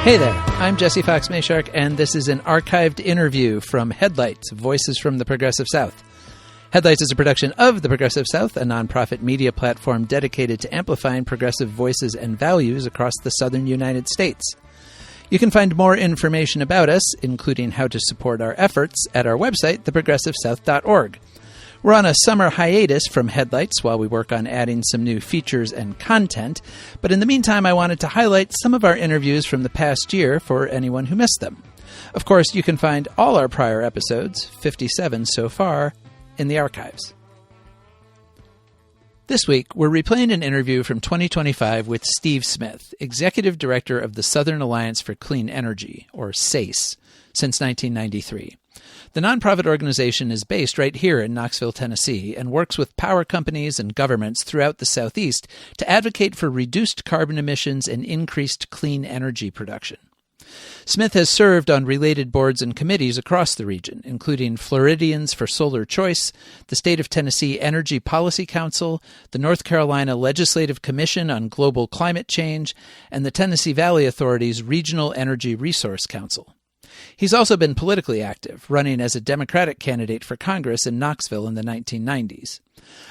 Hey there, I'm Jesse Fox Mayshark, and this is an archived interview from Headlights, Voices from the Progressive South. Headlights is a production of the Progressive South, a nonprofit media platform dedicated to amplifying progressive voices and values across the southern United States. You can find more information about us, including how to support our efforts, at our website, theprogressivesouth.org. We're on a summer hiatus from Headlights while we work on adding some new features and content, but in the meantime, I wanted to highlight some of our interviews from the past year for anyone who missed them. Of course, you can find all our prior episodes, 57 so far, in the archives. This week, we're replaying an interview from 2025 with Steve Smith, Executive Director of the Southern Alliance for Clean Energy, or SACE, since 1993. The nonprofit organization is based right here in Knoxville, Tennessee, and works with power companies and governments throughout the Southeast to advocate for reduced carbon emissions and increased clean energy production. Smith has served on related boards and committees across the region, including Floridians for Solar Choice, the State of Tennessee Energy Policy Council, the North Carolina Legislative Commission on Global Climate Change, and the Tennessee Valley Authority's Regional Energy Resource Council. He's also been politically active, running as a Democratic candidate for Congress in Knoxville in the 1990s.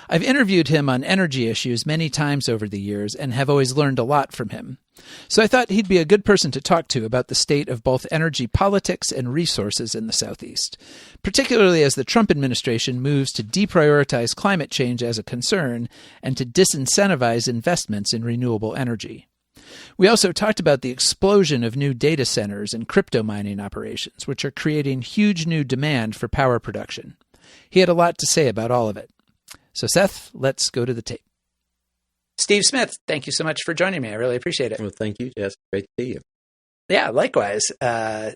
I've interviewed him on energy issues many times over the years and have always learned a lot from him. So I thought he'd be a good person to talk to about the state of both energy politics and resources in the Southeast, particularly as the Trump administration moves to deprioritize climate change as a concern and to disincentivize investments in renewable energy. We also talked about the explosion of new data centers and crypto mining operations, which are creating huge new demand for power production. He had a lot to say about all of it. So, Seth, let's go to the tape. Steve Smith, thank you so much for joining me. I really appreciate it. Well, thank you, Jess. Great to see you. Yeah, likewise.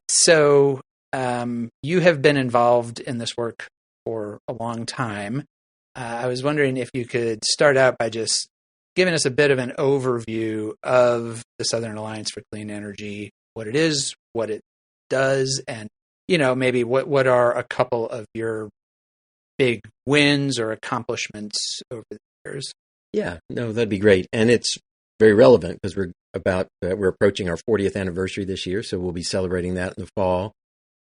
So you have been involved in this work for a long time. I was wondering if you could start out by just giving us a bit of an overview of the Southern Alliance for Clean Energy, what it is, what it does, and, maybe what are a couple of your big wins or accomplishments over the years. Yeah, no, that'd be great. And it's very relevant because we're approaching our 40th anniversary this year, so we'll be celebrating that in the fall.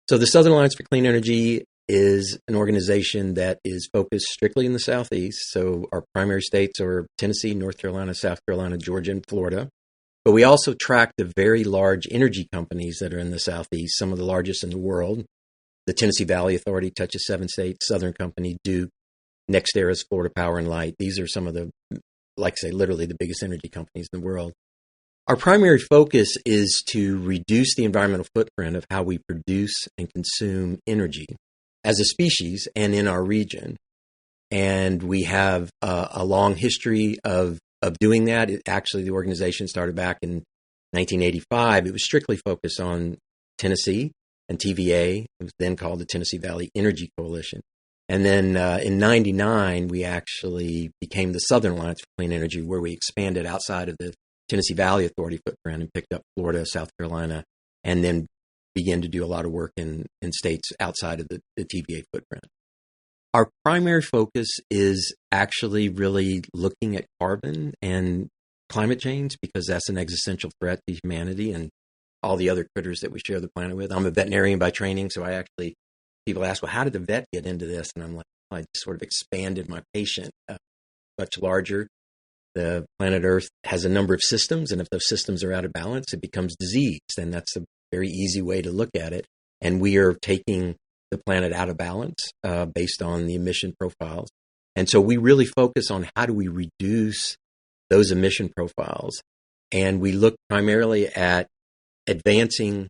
So the Southern Alliance for Clean Energy is an organization that is focused strictly in the Southeast. So our primary states are Tennessee, North Carolina, South Carolina, Georgia, and Florida. But we also track the very large energy companies that are in the Southeast, some of the largest in the world. The Tennessee Valley Authority touches 7 states, Southern Company, Duke, NextEra's Florida Power and Light. These are some of the, literally the biggest energy companies in the world. Our primary focus is to reduce the environmental footprint of how we produce and consume energy as a species and in our region. And we have a long history of doing that. The organization started back in 1985. It was strictly focused on Tennessee and TVA. It was then called the Tennessee Valley Energy Coalition. And then in 99, we actually became the Southern Alliance for Clean Energy, where we expanded outside of the Tennessee Valley Authority footprint and picked up Florida, South Carolina, and then began to do a lot of work in states outside of the TVA footprint. Our primary focus is actually really looking at carbon and climate change because that's an existential threat to humanity and all the other critters that we share the planet with. I'm a veterinarian by training, so people ask, well, how did the vet get into this? And I'm like, I sort of expanded my patient much larger. The planet Earth has a number of systems, and if those systems are out of balance, it becomes diseased, and that's a very easy way to look at it. And we are taking the planet out of balance based on the emission profiles. And so we really focus on how do we reduce those emission profiles. And we look primarily at advancing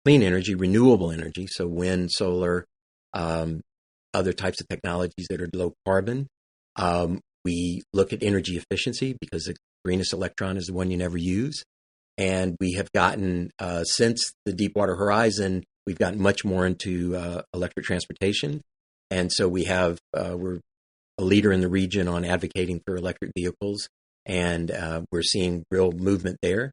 clean energy, renewable energy, so wind, solar, other types of technologies that are low carbon. We look at energy efficiency because the greenest electron is the one you never use. And we have gotten, since the Deepwater Horizon, we've gotten much more into electric transportation. And so we're a leader in the region on advocating for electric vehicles. And we're seeing real movement there.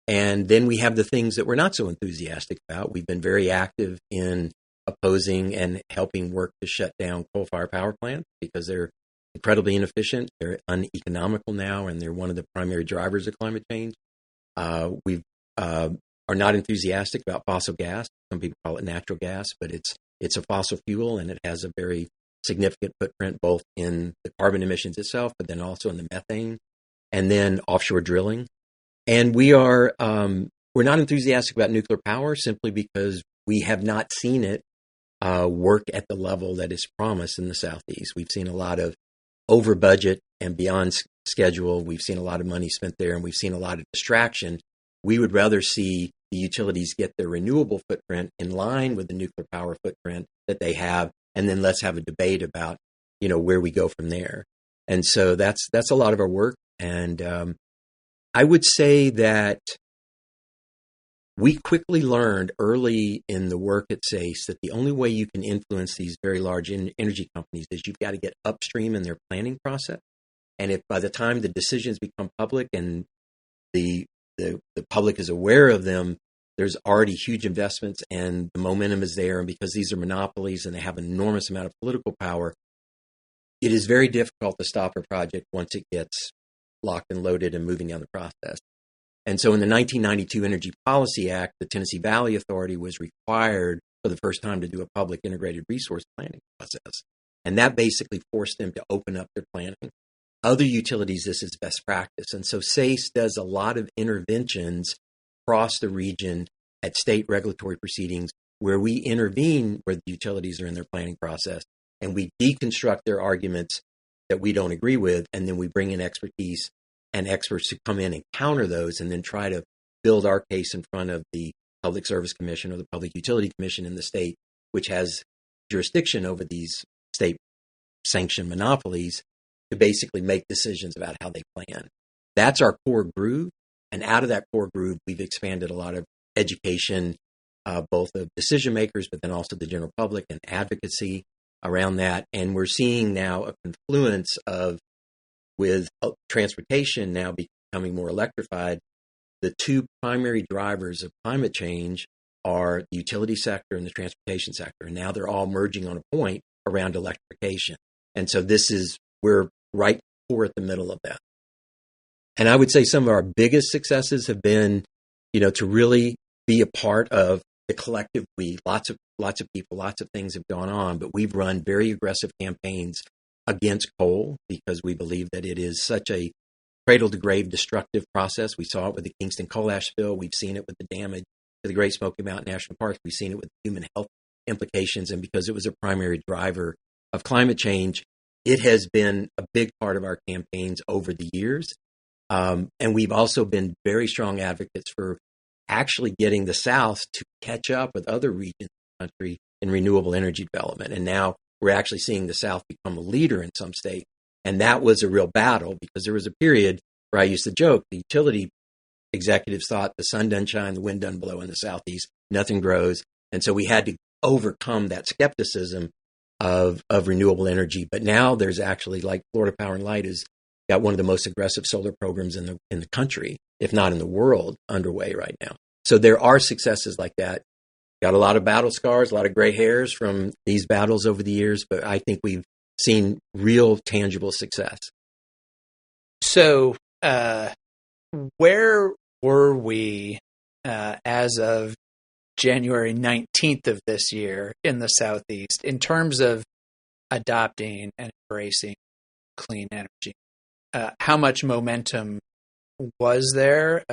And then we have the things that we're not so enthusiastic about. We've been very active in opposing and helping work to shut down coal-fired power plants because they're incredibly inefficient. They're uneconomical now, and they're one of the primary drivers of climate change. We've are not enthusiastic about fossil gas. Some people call it natural gas, but it's a fossil fuel, and it has a very significant footprint both in the carbon emissions itself, but then also in the methane, and then offshore drilling. And we're not enthusiastic about nuclear power simply because we have not seen it work at the level that is promised in the Southeast. We've seen a lot of over budget and beyond schedule. We've seen a lot of money spent there, and we've seen a lot of distraction. We would rather see the utilities get their renewable footprint in line with the nuclear power footprint that they have, and then let's have a debate about, where we go from there. And so that's a lot of our work. And I would say that we quickly learned early in the work at SACE that the only way you can influence these very large energy companies is you've got to get upstream in their planning process. And if by the time the decisions become public and the public is aware of them, there's already huge investments and the momentum is there. And because these are monopolies and they have an enormous amount of political power, it is very difficult to stop a project once it gets locked and loaded and moving down the process. And so in the 1992 Energy Policy Act, the Tennessee Valley Authority was required for the first time to do a public integrated resource planning process. And that basically forced them to open up their planning. Other utilities, this is best practice. And so SACE does a lot of interventions across the region at state regulatory proceedings where we intervene where the utilities are in their planning process, and we deconstruct their arguments that we don't agree with, and then we bring in expertise and experts to come in and counter those and then try to build our case in front of the Public Service Commission or the Public Utility Commission in the state, which has jurisdiction over these state-sanctioned monopolies, to basically make decisions about how they plan. That's our core groove. And out of that core groove, we've expanded a lot of education, both of decision makers, but then also the general public and advocacy around that. And we're seeing now a confluence of, with transportation now becoming more electrified, the two primary drivers of climate change are the utility sector and the transportation sector. And now they're all merging on a point around electrification. And so we're right at the middle of that. And I would say some of our biggest successes have been, to really be a part of the collective we. Lots of people, lots of things have gone on, but we've run very aggressive campaigns against coal because we believe that it is such a cradle-to-grave destructive process. We saw it with the Kingston coal ash spill. We've seen it with the damage to the Great Smoky Mountain National Park. We've seen it with human health implications. And because it was a primary driver of climate change, it has been a big part of our campaigns over the years. And we've also been very strong advocates for actually getting the South to catch up with other regions of the country in renewable energy development. And now we're actually seeing the South become a leader in some states. And that was a real battle because there was a period where I used to joke, the utility executives thought the sun doesn't shine, the wind doesn't blow in the Southeast, nothing grows. And so we had to overcome that skepticism of renewable energy. But now there's actually, like Florida Power and Light has got one of the most aggressive solar programs in the country, if not in the world, underway right now. So there are successes like that. Got a lot of battle scars, a lot of gray hairs from these battles over the years, but I think we've seen real tangible success. So where were we as of January 19th of this year in the Southeast in terms of adopting and embracing clean energy? How much momentum was there?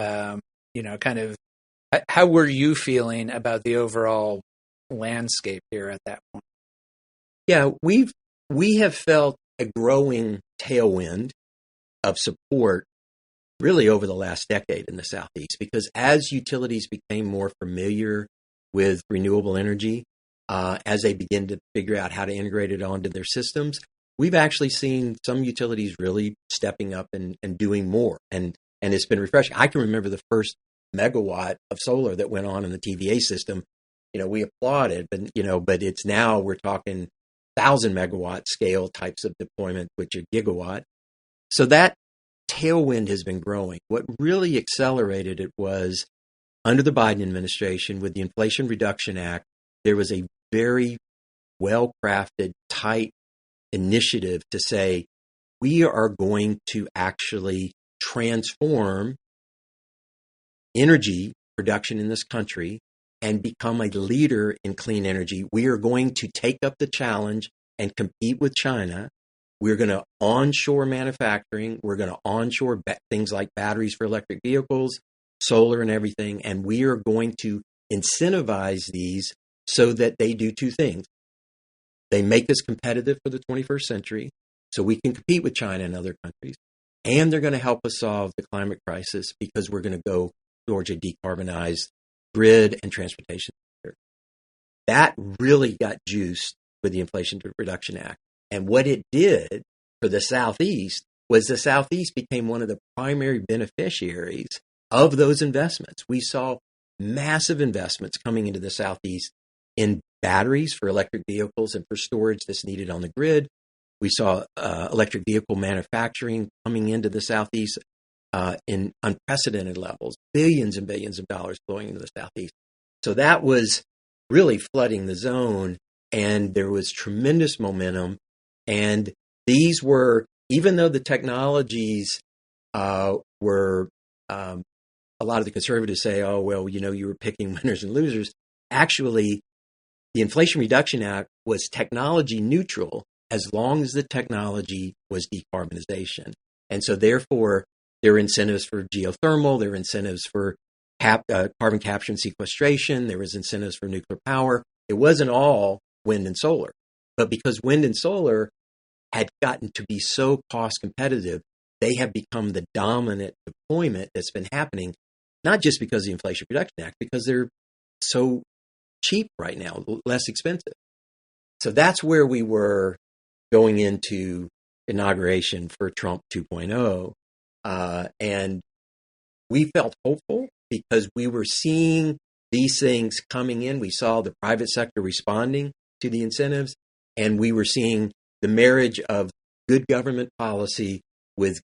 How were you feeling about the overall landscape here at that point? Yeah, we have felt a growing tailwind of support really over the last decade in the Southeast, because as utilities became more familiar with renewable energy, as they begin to figure out how to integrate it onto their systems, we've actually seen some utilities really stepping up and doing more. And it's been refreshing. I can remember the first megawatt of solar that went on in the TVA system. We applauded, but it's now we're talking 1,000 megawatt scale types of deployment, which are gigawatt. So that tailwind has been growing. What really accelerated it was under the Biden administration with the Inflation Reduction Act, there was a very well-crafted, tight initiative to say, we are going to actually transform energy production in this country and become a leader in clean energy. We are going to take up the challenge and compete with China. We're going to onshore manufacturing. We're going to onshore things like batteries for electric vehicles, solar and everything. And we are going to incentivize these so that they do two things. They make us competitive for the 21st century so we can compete with China and other countries. And they're going to help us solve the climate crisis because we're going to go towards a decarbonized grid and transportation sector. That really got juiced with the Inflation Reduction Act. And what it did for the Southeast was the Southeast became one of the primary beneficiaries of those investments. We saw massive investments coming into the Southeast in batteries for electric vehicles and for storage that's needed on the grid. We saw electric vehicle manufacturing coming into the Southeast in unprecedented levels, billions and billions of dollars flowing into the Southeast. So that was really flooding the zone, and there was tremendous momentum. And these were, even though the technologies were, a lot of the conservatives say, oh, well, you were picking winners and losers. Actually, the Inflation Reduction Act was technology neutral as long as the technology was decarbonization. And so therefore, there were incentives for geothermal, there were incentives for carbon capture and sequestration, there was incentives for nuclear power. It wasn't all wind and solar. But because wind and solar had gotten to be so cost competitive, they have become the dominant deployment that's been happening, not just because of the Inflation Reduction Act, because they're so cheap right now, less expensive. So that's where we were going into inauguration for Trump 2.0. And we felt hopeful because we were seeing these things coming in. We saw the private sector responding to the incentives, and we were seeing the marriage of good government policy with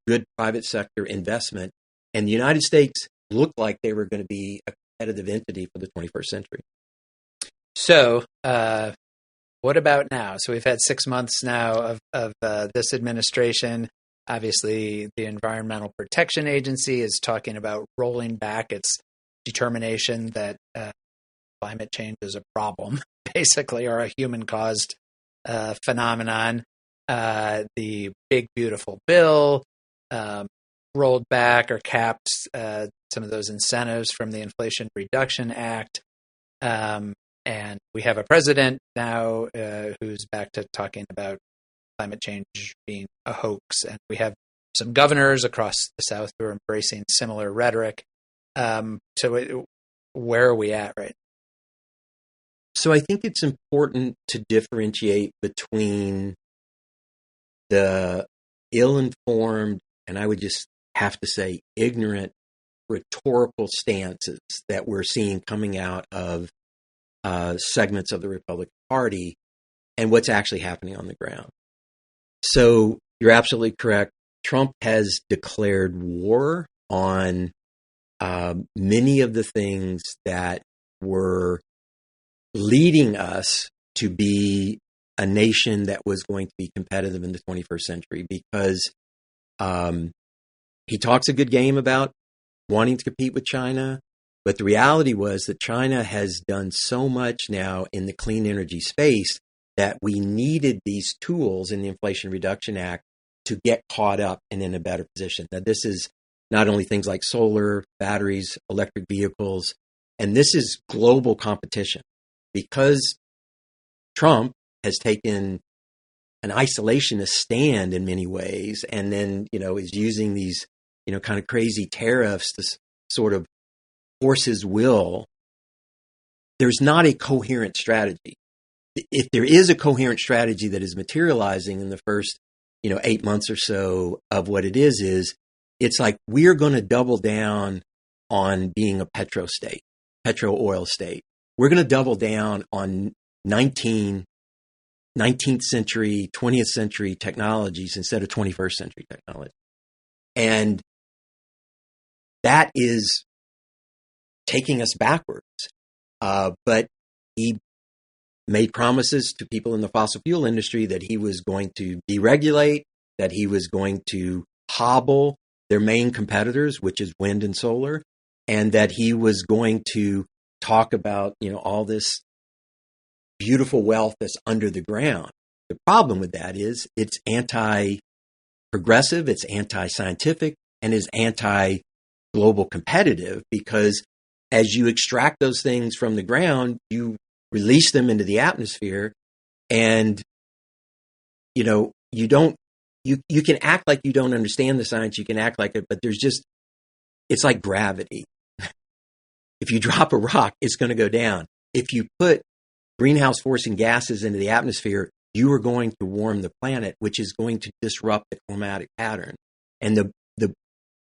good private sector investment. And the United States looked like they were going to be a competitive entity for the 21st century. So, what about now? So we've had 6 months now of this administration. Obviously, the Environmental Protection Agency is talking about rolling back its determination that climate change is a problem, basically, or a human-caused phenomenon. The Big Beautiful Bill rolled back or capped some of those incentives from the Inflation Reduction Act. And we have a president now who's back to talking about climate change being a hoax. And we have some governors across the South who are embracing similar rhetoric. Where are we at right now? So I think it's important to differentiate between the ill-informed, and I would just have to say ignorant, rhetorical stances that we're seeing coming out of segments of the Republican Party and what's actually happening on the ground. So you're absolutely correct. Trump has declared war on many of the things that were leading us to be a nation that was going to be competitive in the 21st century, because he talks a good game about wanting to compete with China. But the reality was that China has done so much now in the clean energy space that we needed these tools in the Inflation Reduction Act to get caught up and in a better position. Now, this is not only things like solar, batteries, electric vehicles, and this is global competition. Because Trump has taken an isolationist stand in many ways, and then, is using these, kind of crazy tariffs to sort of force his will, there's not a coherent strategy. If there is a coherent strategy that is materializing in the first, 8 months or so of what it is it's like we're going to double down on being a petro oil state. We're going to double down on 19th century, 20th century technologies instead of 21st century technology. And that is taking us backwards. But he made promises to people in the fossil fuel industry that he was going to deregulate, that he was going to hobble their main competitors, which is wind and solar. and that he was going to talk about, all this beautiful wealth that's under the ground. The problem with that is it's anti-progressive, it's anti-scientific, and is anti-global competitive, because as you extract those things from the ground, you release them into the atmosphere, and you can act like you don't understand the science, you can act like it, but it's like gravity. If you drop a rock, it's going to go down. If you put greenhouse forcing gases into the atmosphere, you are going to warm the planet, which is going to disrupt the climatic pattern. And the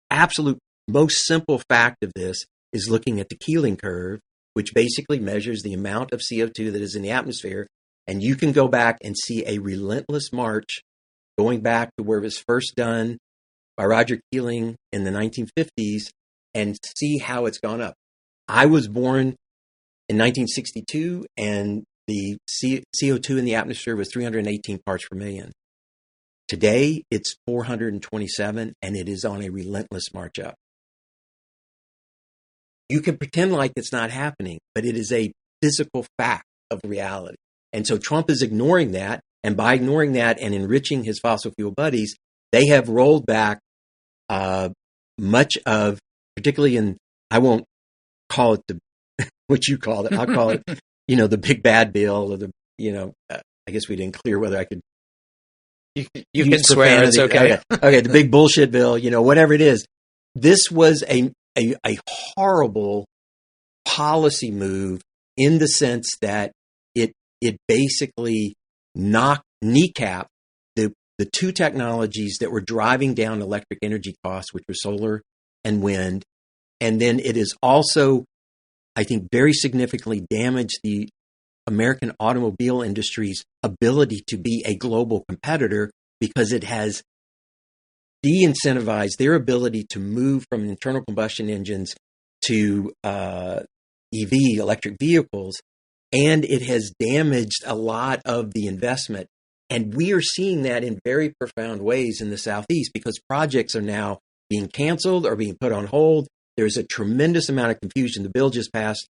absolute most simple fact of this is looking at the Keeling curve, which basically measures the amount of CO2 that is in the atmosphere. And you can go back and see a relentless march going back to where it was first done by Roger Keeling in the 1950s, and see how it's gone up. I was born in 1962, and the CO2 in the atmosphere was 318 parts per million. Today, it's 427, and it is on a relentless march up. You can pretend like it's not happening, but it is a physical fact of reality. And so Trump is ignoring that, and by ignoring that and enriching his fossil fuel buddies, they have rolled back much of, particularly in, I won't call it what you call it, I'll call it, the big bad bill, or I guess we didn't clear whether I could. You can swear, it's okay. Okay, the big bullshit bill, whatever it is. This was a horrible policy move, in the sense that it basically kneecapped the two technologies that were driving down electric energy costs, which were solar and wind. And then it is also, I think, very significantly damaged the American automobile industry's ability to be a global competitor, because it has de-incentivized their ability to move from internal combustion engines to electric vehicles, and it has damaged a lot of the investment. And we are seeing that in very profound ways in the Southeast, because projects are now being canceled or being put on hold. There's a tremendous amount of confusion. The bill just passed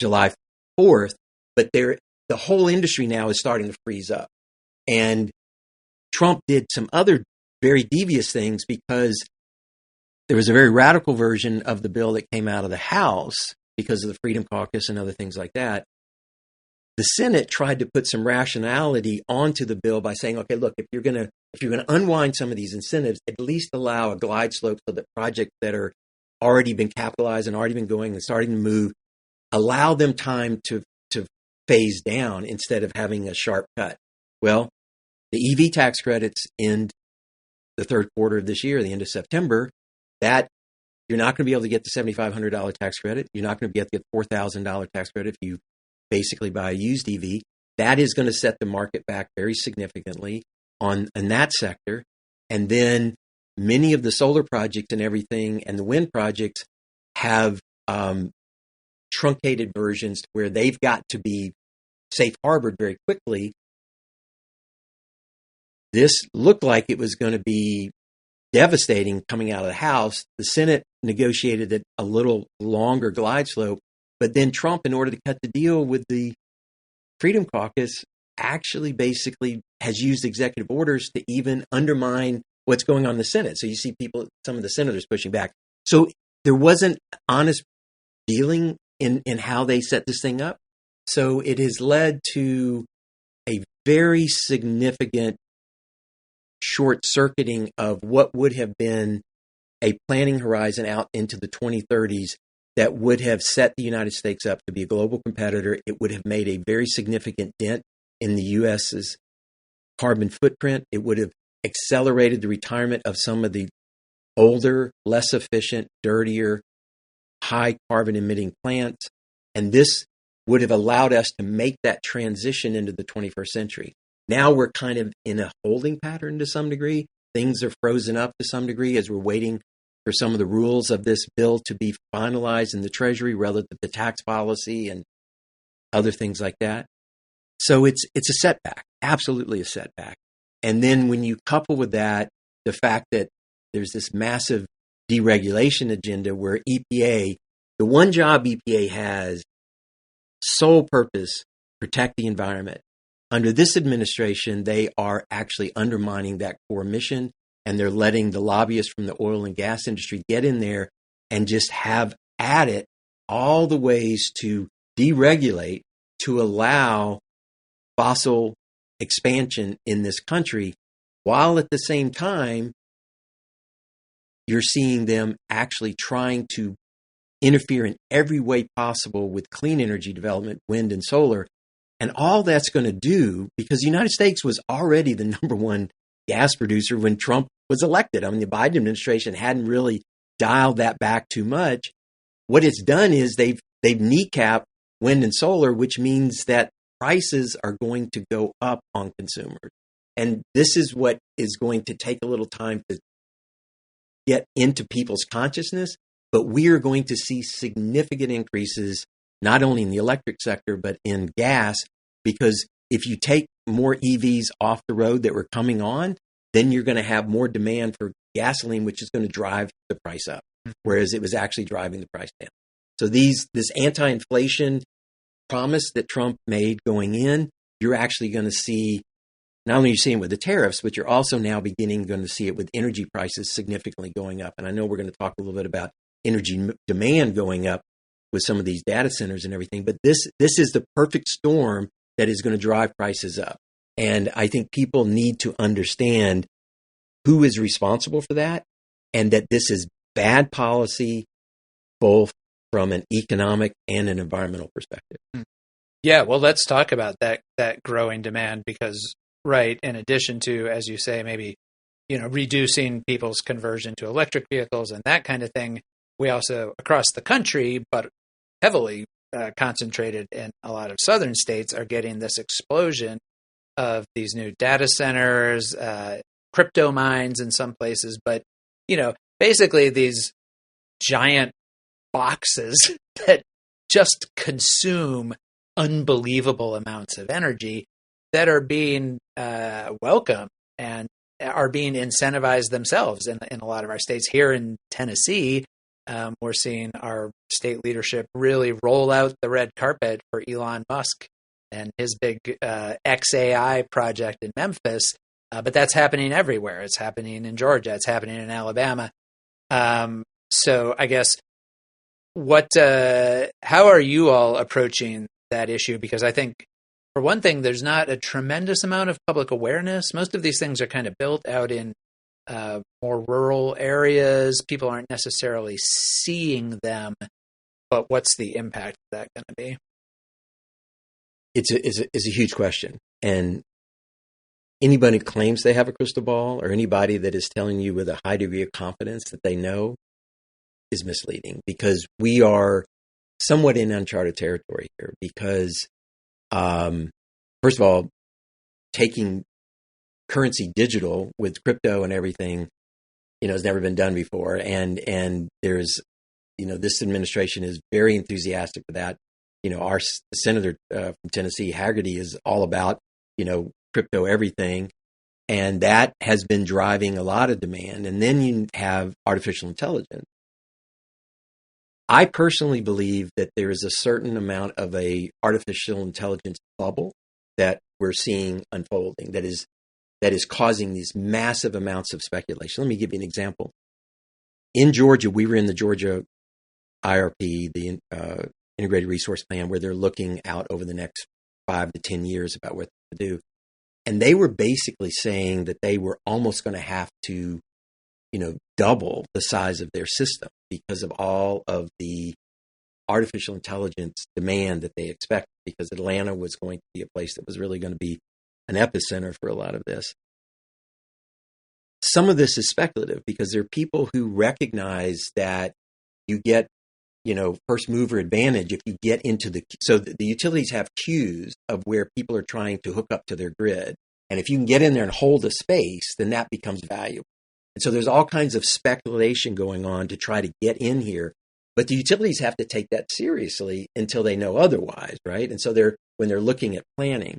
July 4th, but the whole industry now is starting to freeze up. And Trump did some other very devious things, because there was a very radical version of the bill that came out of the House because of the Freedom Caucus and other things like that. The Senate tried to put some rationality onto the bill by saying, okay, look, if you're going to unwind some of these incentives, at least allow a glide slope, so that projects that are already been capitalized and already been going and starting to move, allow them time to phase down instead of having a sharp cut. Well, the EV tax credits end the third quarter of this year, the end of September. That you're not going to be able to get the $7,500 tax credit. You're not going to be able to get the $4,000 tax credit if you basically buy a used EV. That is going to set the market back very significantly in that sector. And then many of the solar projects and everything, and the wind projects, have truncated versions where they've got to be safe harbored very quickly. This looked like it was going to be devastating coming out of the House. The Senate negotiated it a little longer glide slope, but then Trump, in order to cut the deal with the Freedom Caucus, actually basically has used executive orders to even undermine what's going on in the Senate. So you see some of the senators pushing back. So there wasn't honest dealing in how they set this thing up. So it has led to a very significant short-circuiting of what would have been a planning horizon out into the 2030s that would have set the United States up to be a global competitor. It would have made a very significant dent in the U.S.'s carbon footprint. It would have accelerated the retirement of some of the older, less efficient, dirtier, high carbon emitting plants. And this would have allowed us to make that transition into the 21st century. Now we're kind of in a holding pattern to some degree. Things are frozen up to some degree as we're waiting for some of the rules of this bill to be finalized in the Treasury relative to tax policy and other things like that. So it's a setback, absolutely a setback. And then when you couple with that the fact that there's this massive deregulation agenda where EPA, the one job EPA has, sole purpose, protect the environment. Under this administration, they are actually undermining that core mission, and they're letting the lobbyists from the oil and gas industry get in there and just have at it all the ways to deregulate to allow fossil expansion in this country, while at the same time, you're seeing them actually trying to interfere in every way possible with clean energy development, wind and solar. And all that's going to do, because the United States was already the number one gas producer when Trump was elected. I mean, the Biden administration hadn't really dialed that back too much. What it's done is they've kneecapped wind and solar, which means that prices are going to go up on consumers. And this is what is going to take a little time to get into people's consciousness, but we are going to see significant increases, not only in the electric sector, but in gas, because if you take more EVs off the road that were coming on, then you're going to have more demand for gasoline, which is going to drive the price up, whereas it was actually driving the price down. So this anti-inflation promise that Trump made going in, you're actually going to see, not only are you seeing it with the tariffs, but you're also now going to see it with energy prices significantly going up. And I know we're going to talk a little bit about energy demand going up with some of these data centers and everything, but this is the perfect storm that is going to drive prices up. And I think people need to understand who is responsible for that, and that this is bad policy, both from an economic and an environmental perspective. Yeah, well, let's talk about that growing demand, because, right, in addition to, as you say, maybe, reducing people's conversion to electric vehicles and that kind of thing, we also, across the country, but heavily concentrated in a lot of southern states, are getting this explosion of these new data centers, crypto mines in some places, but, basically these giant boxes that just consume unbelievable amounts of energy that are being welcomed and are being incentivized themselves in a lot of our states. Here in Tennessee, we're seeing our state leadership really roll out the red carpet for Elon Musk and his big XAI project in Memphis. But that's happening everywhere. It's happening in Georgia. It's happening in Alabama. So I guess how are you all approaching that issue? Because I think, for one thing, there's not a tremendous amount of public awareness. Most of these things are kind of built out in more rural areas. People aren't necessarily seeing them, but what's the impact of that going to be? It's a huge question. And anybody who claims they have a crystal ball, or anybody that is telling you with a high degree of confidence that they know, is misleading, because we are somewhat in uncharted territory here. Because, first of all, taking currency digital with crypto and everything, has never been done before. And there's, this administration is very enthusiastic for that. Our senator from Tennessee, Haggerty, is all about, crypto everything. And that has been driving a lot of demand. And then you have artificial intelligence. I personally believe that there is a certain amount of a artificial intelligence bubble that we're seeing unfolding that is causing these massive amounts of speculation. Let me give you an example. In Georgia, we were in the Georgia IRP, the Integrated Resource Plan, where they're looking out over the next 5 to 10 years about what to do. And they were basically saying that they were almost going to have to, double the size of their system because of all of the artificial intelligence demand that they expect, because Atlanta was going to be a place that was really going to be an epicenter for a lot of this. Some of this is speculative because there are people who recognize that you get, first mover advantage if you get into so the utilities have queues of where people are trying to hook up to their grid. And if you can get in there and hold a space, then that becomes valuable. And so there's all kinds of speculation going on to try to get in here. But the utilities have to take that seriously until they know otherwise, right? And so when they're looking at planning,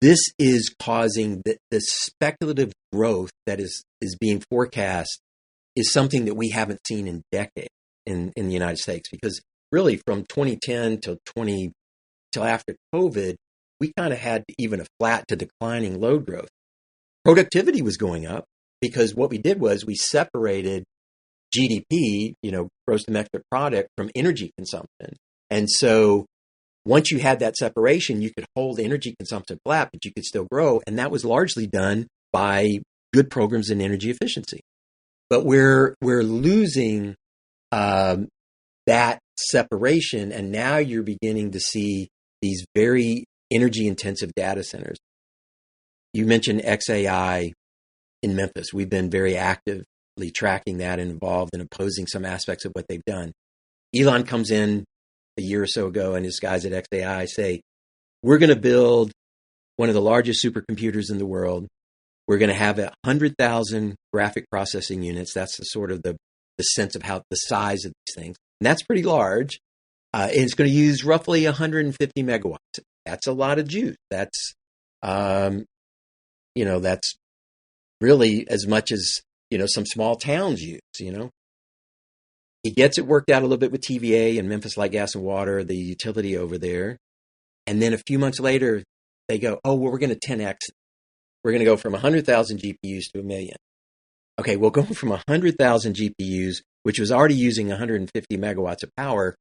this is causing the speculative growth that is being forecast is something that we haven't seen in decades in the United States, because really from 2010 till after COVID, we kind of had even a flat to declining load growth. Productivity was going up because what we did was we separated GDP, gross domestic product, from energy consumption. And so once you had that separation, you could hold energy consumption flat, but you could still grow. And that was largely done by good programs in energy efficiency. But we're losing that separation. And now you're beginning to see these very energy intensive data centers. You mentioned XAI in Memphis. We've been very actively tracking that and involved in opposing some aspects of what they've done. Elon comes in a year or so ago, and his guys at XAI say, we're going to build one of the largest supercomputers in the world. We're going to have 100,000 graphic processing units. That's the sort of the sense of how the size of these things. And that's pretty large. And it's going to use roughly 150 megawatts. That's a lot of juice. That's, that's really as much as, some small towns use, He gets it worked out a little bit with TVA and Memphis Light, Gas, and Water, the utility over there. And then a few months later, they go, oh, well, we're going to 10X. We're going to go from 100,000 GPUs to 1 million. Okay, well, going from 100,000 GPUs, which was already using 150 megawatts of power,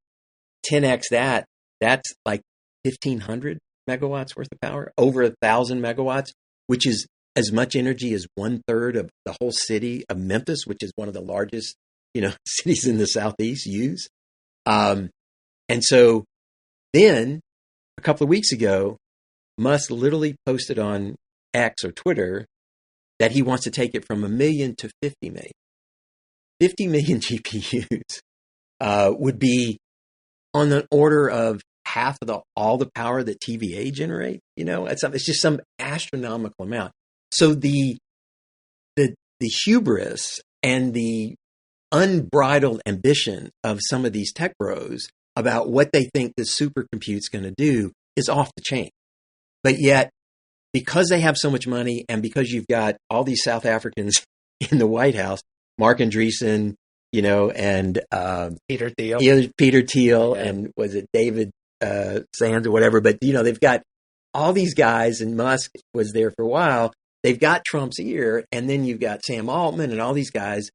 10X that's like 1,500 megawatts worth of power, over 1,000 megawatts, which is as much energy as 1/3 of the whole city of Memphis, which is one of the largest cities in the Southeast use. And so then a couple of weeks ago, Musk literally posted on X or Twitter that he wants to take it from 1 million to 50 million. 50 million GPUs would be on the order of half of all the power that TVA generate. It's just some astronomical amount. So the hubris and the unbridled ambition of some of these tech bros about what they think the supercompute's going to do is off the chain. But yet, because they have so much money, and because you've got all these South Africans in the White House, Mark Andreessen, and Peter Thiel, yeah. And was it David Sands or whatever? But they've got all these guys, and Musk was there for a while. They've got Trump's ear, and then you've got Sam Altman and all these guys.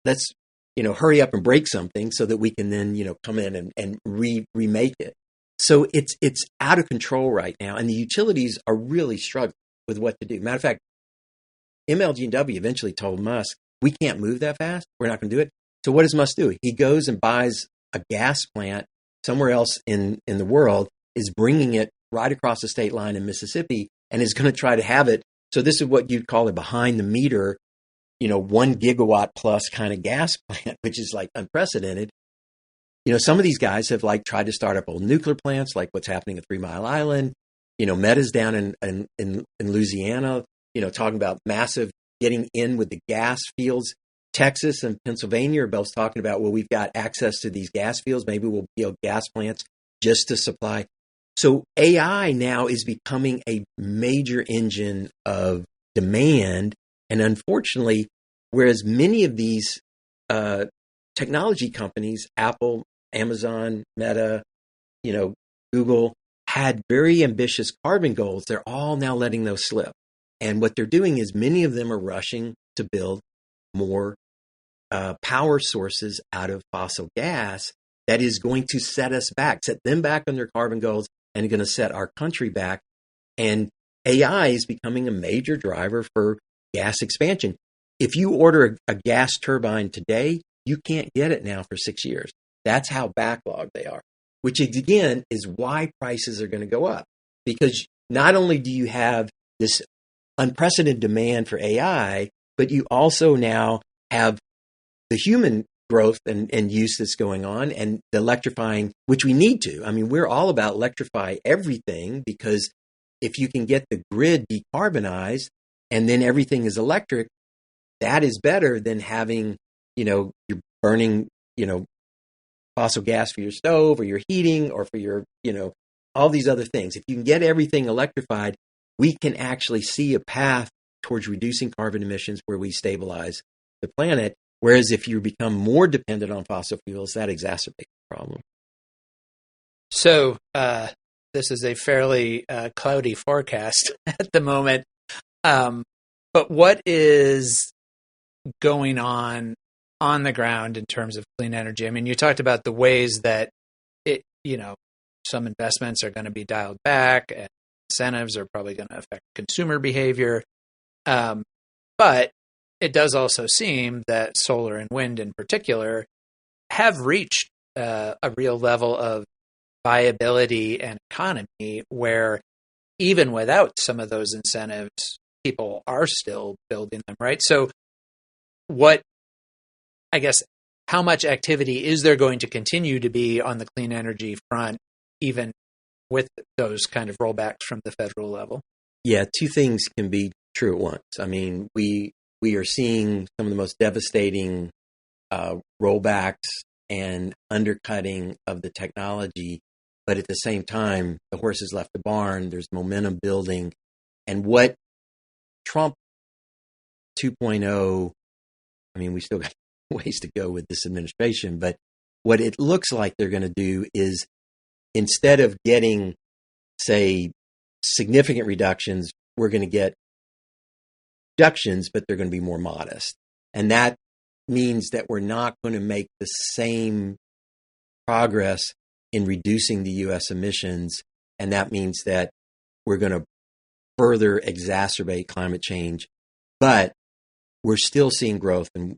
Let's hurry up and break something so that we can then come in and remake it. So it's out of control right now, and the utilities are really struggling with what to do. Matter of fact, MLG&W eventually told Musk, we can't move that fast. We're not going to do it. So what does Musk do? He goes and buys a gas plant somewhere else in the world, is bringing it right across the state line in Mississippi, and is going to try to have it. So this is what you'd call a behind the meter, 1 gigawatt plus kind of gas plant, which is like unprecedented. Some of these guys have tried to start up old nuclear plants, like what's happening at 3 Mile Island. Meta's down in Louisiana, talking about massive getting in with the gas fields. Texas and Pennsylvania are both talking about, well, we've got access to these gas fields. Maybe we'll build gas plants just to supply. So AI now is becoming a major engine of demand. And unfortunately, whereas many of these technology companies, Apple, Amazon, Meta, Google, had very ambitious carbon goals, they're all now letting those slip. And what they're doing is many of them are rushing to build more power sources out of fossil gas that is going to set them back on their carbon goals, and going to set our country back. And AI is becoming a major driver for gas expansion. If you order a gas turbine today, you can't get it now for 6 years. That's how backlogged they are, which again is why prices are going to go up. Because not only do you have this unprecedented demand for AI, but you also now have the human growth and use that's going on, and the electrifying, which we need to. I mean, we're all about electrify everything, because if you can get the grid decarbonized and then everything is electric, that is better than having, you're burning, fossil gas for your stove or your heating or for your, all these other things. If you can get everything electrified, we can actually see a path towards reducing carbon emissions where we stabilize the planet. Whereas if you become more dependent on fossil fuels, that exacerbates the problem. So this is a fairly cloudy forecast at the moment. But what is going on the ground in terms of clean energy? I mean, you talked about the ways that some investments are going to be dialed back and incentives are probably going to affect consumer behavior. But it does also seem that solar and wind in particular have reached a real level of viability and economy where even without some of those incentives, people are still building them, right? So how much activity is there going to continue to be on the clean energy front, even with those kind of rollbacks from the federal level? Yeah, two things can be true at once. I mean, we are seeing some of the most devastating rollbacks and undercutting of the technology, but at the same time, the horse has left the barn. There's momentum building. And what Trump 2.0, I mean, we still got ways to go with this administration, but what it looks like they're going to do is instead of getting, say, significant reductions, we're going to get reductions, but they're going to be more modest. And that means that we're not going to make the same progress in reducing the U.S. emissions. And that means that we're going to further exacerbate climate change. But we're still seeing growth in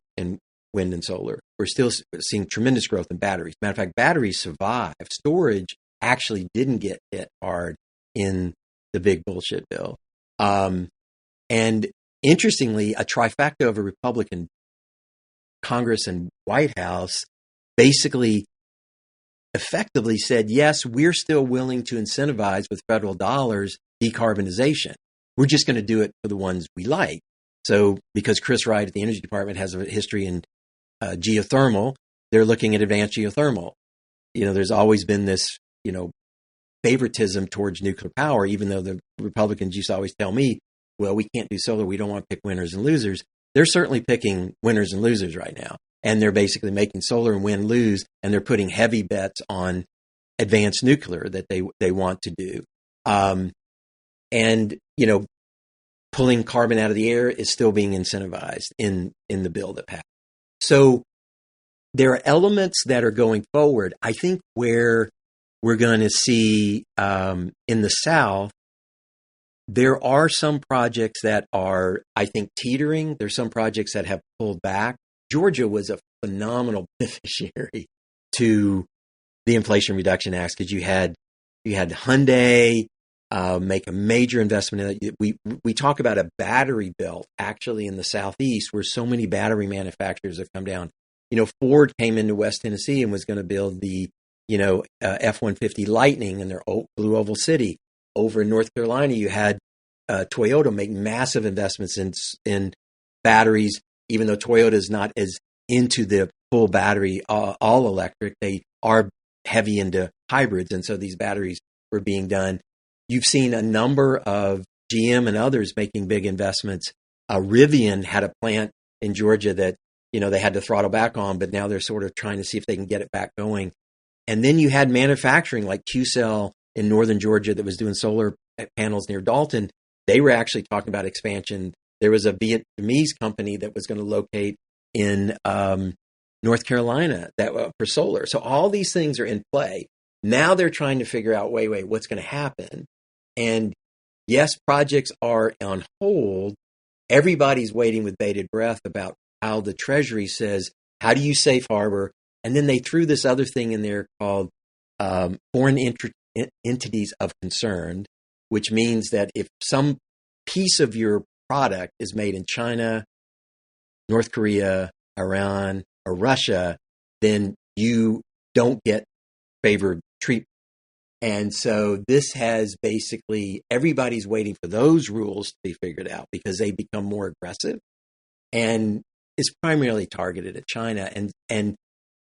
wind and solar. We're still seeing tremendous growth in batteries. Matter of fact, batteries survive. Storage actually didn't get hit hard in the big bullshit bill. And interestingly, a trifecta of a Republican Congress and White House basically effectively said, yes, we're still willing to incentivize with federal dollars decarbonization. We're just going to do it for the ones we like. So because Chris Wright at the Energy Department has a history in geothermal, they're looking at advanced geothermal. There's always been this, favoritism towards nuclear power, even though the Republicans used to always tell me, well, we can't do solar. We don't want to pick winners and losers. They're certainly picking winners and losers right now. And they're basically making solar and wind lose, and they're putting heavy bets on advanced nuclear that they want to do. And pulling carbon out of the air is still being incentivized in the bill that passed. So there are elements that are going forward. I think where we're going to see in the South, there are some projects that are, I think, teetering. There's some projects that have pulled back. Georgia was a phenomenal beneficiary to the Inflation Reduction Act because you had Hyundai make a major investment in it. We talk about a battery belt actually in the Southeast where so many battery manufacturers have come down. Ford came into West Tennessee and was going to build the F-150 Lightning in their Blue Oval City. Over in North Carolina, you had Toyota make massive investments in batteries, even though Toyota is not as into the full battery, all electric. They are heavy into hybrids, and so these batteries were being done. You've seen a number of GM and others making big investments. Rivian had a plant in Georgia that they had to throttle back on, but now they're sort of trying to see if they can get it back going. And then you had manufacturing like Q-Cell in northern Georgia that was doing solar panels near Dalton. They were actually talking about expansion. There was a Vietnamese company that was going to locate in North Carolina for solar. So all these things are in play. Now they're trying to figure out, wait, what's going to happen? And yes, projects are on hold. Everybody's waiting with bated breath about how the Treasury says, how do you safe harbor? And then they threw this other thing in there called foreign entities of concern, which means that if some piece of your product is made in China, North Korea, Iran, or Russia, then you don't get favored treatment. And so this has basically, everybody's waiting for those rules to be figured out because they become more aggressive and it's primarily targeted at China. And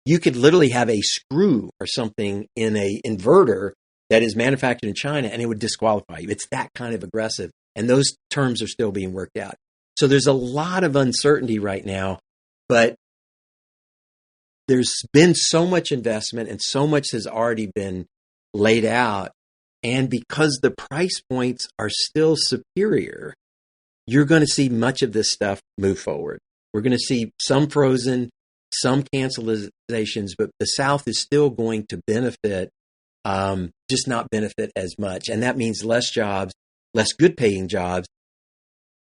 you could literally have a screw or something in a inverter that is manufactured in China, and it would disqualify you. It's that kind of aggressive. And those terms are still being worked out. So there's a lot of uncertainty right now, but there's been so much investment and so much has already been laid out. And because the price points are still superior, you're going to see much of this stuff move forward. We're going to see some frozen, some cancelizations, but the South is still going to benefit, just not benefit as much. And that means less jobs, less good paying jobs.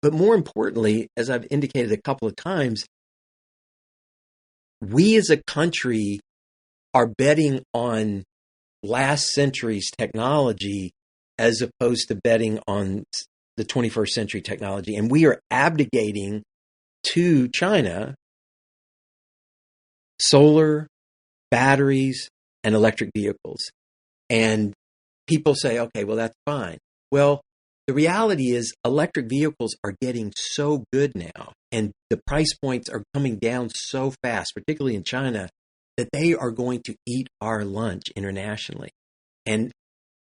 But more importantly, as I've indicated a couple of times, we as a country are betting on last century's technology as opposed to betting on the 21st century technology. And we are abdicating to China solar, batteries, and electric vehicles. And people say, okay, well, that's fine. Well, the reality is electric vehicles are getting so good now, and the price points are coming down so fast, particularly in China, that they are going to eat our lunch internationally. And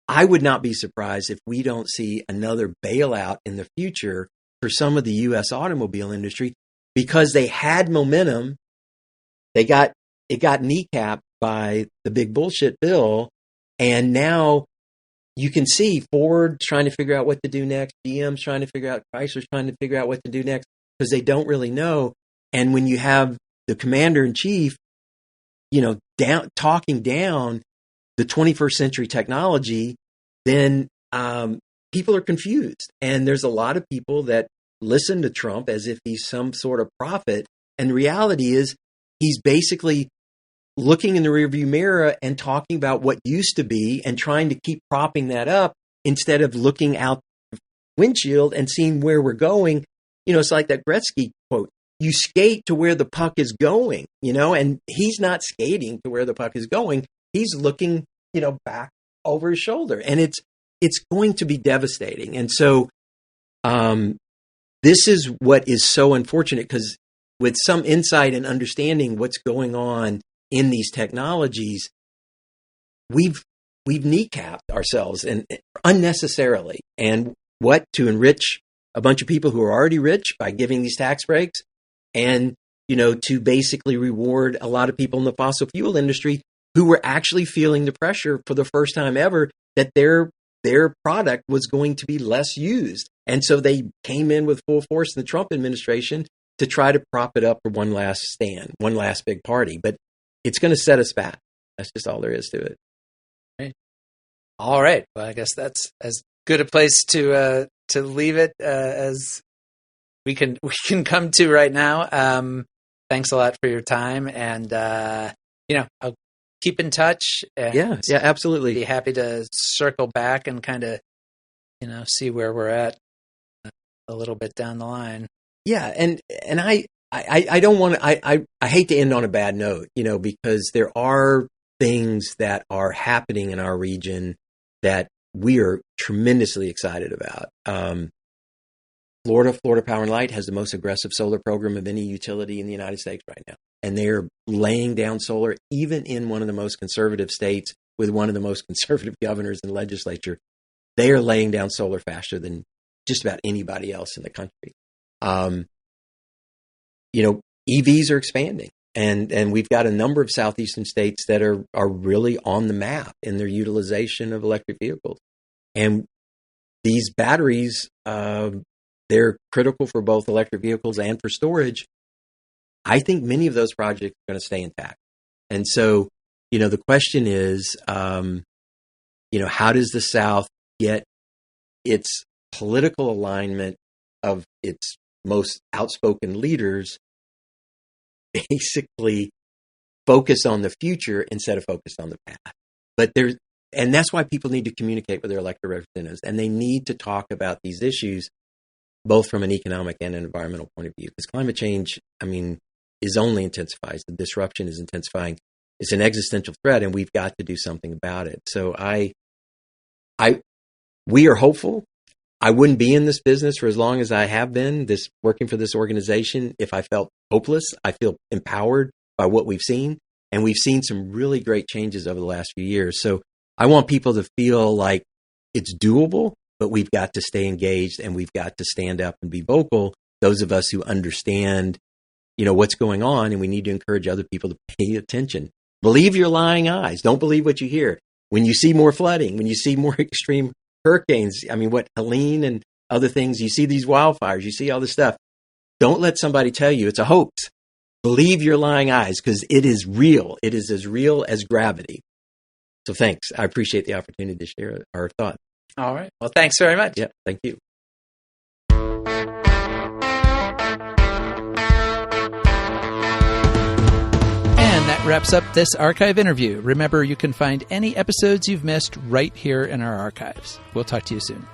I would not be surprised if we don't see another bailout in the future for some of the U.S. automobile industry because they had momentum. It got kneecapped by the big bullshit bill, and now you can see Ford trying to figure out what to do next. GM's trying to figure out, Chrysler's trying to figure out what to do next because they don't really know. And when you have the commander in chief, talking down the 21st century technology, then people are confused. And there's a lot of people that listen to Trump as if he's some sort of prophet. And the reality is he's basically looking in the rearview mirror and talking about what used to be and trying to keep propping that up instead of looking out the windshield and seeing where we're going. It's like that Gretzky quote, you skate to where the puck is going, and he's not skating to where the puck is going. He's looking, back over his shoulder, and it's going to be devastating. And so this is what is so unfortunate, because with some insight and understanding what's going on in these technologies, we've kneecapped ourselves and unnecessarily. And to enrich a bunch of people who are already rich by giving these tax breaks, and to basically reward a lot of people in the fossil fuel industry who were actually feeling the pressure for the first time ever that their product was going to be less used. And so they came in with full force in the Trump administration to try to prop it up for one last stand, one last big party. But it's going to set us back. That's just all there is to it. Right. All right. Well, I guess that's as good a place to leave it as we can come to right now. Thanks a lot for your time, and I'll keep in touch. And yeah, absolutely. Be happy to circle back and kind of see where we're at a little bit down the line. Yeah, and I don't want to. I hate to end on a bad note, because there are things that are happening in our region that we are tremendously excited about. Florida Power and Light has the most aggressive solar program of any utility in the United States right now. And they're laying down solar even in one of the most conservative states with one of the most conservative governors and legislature. They are laying down solar faster than just about anybody else in the country. EVs are expanding, and we've got a number of southeastern states that are really on the map in their utilization of electric vehicles. And these batteries, they're critical for both electric vehicles and for storage. I think many of those projects are going to stay intact. And so, the question is, how does the South get its political alignment of its most outspoken leaders basically focused on the future instead of focused on the past? And that's why people need to communicate with their elected representatives, and they need to talk about these issues both from an economic and an environmental point of view, because climate change, is only intensifies. The disruption is intensifying. It's an existential threat, and we've got to do something about it. So we are hopeful. I wouldn't be in this business for as long as I have been, working for this organization, if I felt hopeless. I feel empowered by what we've seen, and we've seen some really great changes over the last few years. So I want people to feel like it's doable, but we've got to stay engaged and we've got to stand up and be vocal. Those of us who understand, what's going on, and we need to encourage other people to pay attention. Believe your lying eyes. Don't believe what you hear. When you see more flooding, when you see more extreme hurricanes, Helene and other things, you see these wildfires, you see all this stuff. Don't let somebody tell you it's a hoax. Believe your lying eyes, because it is real. It is as real as gravity. So thanks. I appreciate the opportunity to share our thought. All right. Well, thanks very much. Yeah, thank you. And that wraps up this archive interview. Remember, you can find any episodes you've missed right here in our archives. We'll talk to you soon.